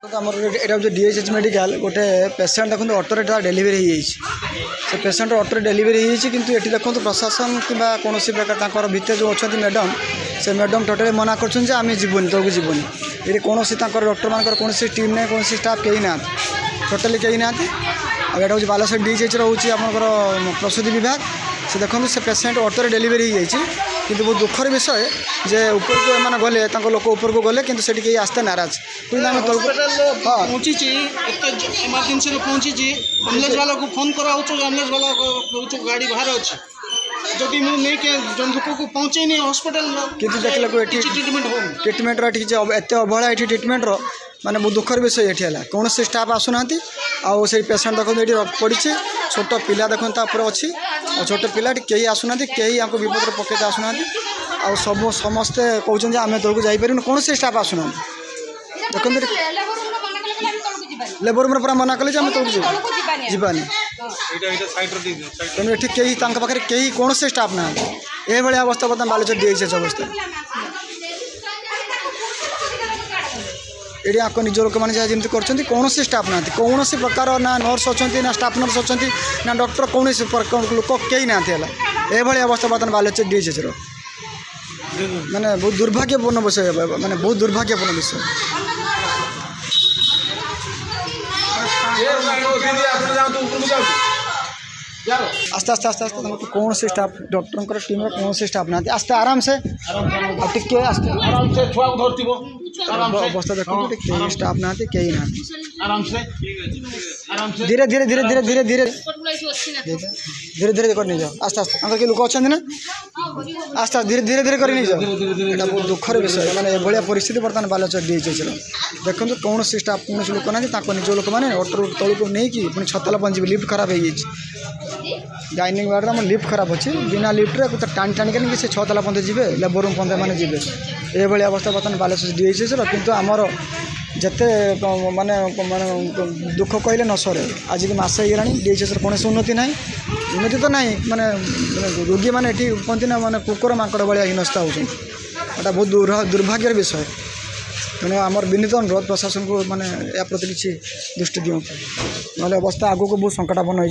आमर यहाँ हूँ डीएचएच मेडिकल गोटे पेसेंट देखो अटोरे डेलीवरी से पेसेंट अटोरे डेलीवरी किंतु ये देखो प्रशासन कि कौन प्रकार भितर जो अच्छा मैडम से मैडम टोटाली मना कर जीवन तौक जीवन ये कौन डॉक्टर मान कौन टीम ना कौन स्टाफ कहीं ना टोटाली कहीं ना यहाँ हूँ बालेश्वर डीएचएच रोचे आपर प्रसूति विभाग से देखो से पेसेंट अटोरे डेलीवरी कि बहुत दुखर विषय जे ऊपर को एम गले लोक ऊपर को गले कि कहीं आसते नाराज पहुँची इमरजेंसी पहुँची एम्बुलेंस वाला को फोन करा एम्बुलेंस वाला गाड़ी बाहर अच्छी जदि मुझे लोक को पहुँचे नहीं हॉस्पिटल किंतु देखल ट्रिटमेंट एत अवहेला ये ट्रिटमेंट माने बहुत दुखर विषय ये है कौन से स्टाफ आसुना आउ से पेसेंट देखो ये पड़ी छोट पिला देखो अच्छी और छोट पिला कहीं आसुना कहीं यहाँ विपद पकड़ते आसुना आ सब समस्ते कहते आम तौक जापर कौन से स्टाफ आसुना देखो लेबर रूम पूरा मना कले तौक जीवानी तेणु ये कहीं पाखे कहीं कौन से स्टाफ ना ये अवस्था बर्तमान बालेश्वर डीएचएच अवस्था ये आपको निज लोक मैंने जमी कर कौन से स्टाफ ना कौन से प्रकार ना नर्स अच्छा ना स्टाफ नर्स अच्छा ना डॉक्टर कौन लोक कहीं ना ये अवस्था बर्तमान बालेश्वर डीएचएच माने बहुत दुर्भाग्यपूर्ण विषय माने बहुत दुर्भाग्यपूर्ण विषय आस्ते आस्ते आस्ते आस्ते कौन से स्टाफ डॉक्टर टीम कौन से स्टाफ ना आस्ते आराम से टिके आस्ते अवस्था देखो कहीं स्टाफ ना कहीं ना धीरे धीरे धीरे धीरे धीरे धीरे धीरे धीरे कर नहीं जाओ आस्ते आस्ते अंकल के लोक अच्छा ना आस्ते धीरे धीरे धीरे कर नहीं जाओ यहाँ बहुत दुखर विषय मैंने ये परिस्थिति बर्तमान बालेश्वर डीएचएच देखो कौन से स्टाफ कौन लोक ना निज लोक मैंने अटो तौक नहीं पुणी छतला पहुँचे लिफ्ट खराब हो डाइनिंग वार्ड में लिफ्ट खराब अच्छी बिना लिफ्ट टाणी टाणी से छतला पहुँचे जी लेबर रूम पहुँचे मैंने जी ये अवस्था बर्तमान बालेश्वर डीएचएच किंतु आमर जिते माने माने दुख कहले न सरे आज भी मस हो डीएचएच कौन उन्नति ना उन्नति तो ना माने रोगी मैंने कहते ना माने कुकुर माकड़ भाया हिनस्ता होता बहुत दुर्भाग्यर विषय तेणु आमर विनीत अनुरोध प्रशासन को माने या प्रति किसी दृष्टि दिखाँ ना अवस्था आगू को बहुत संकटापन्न हो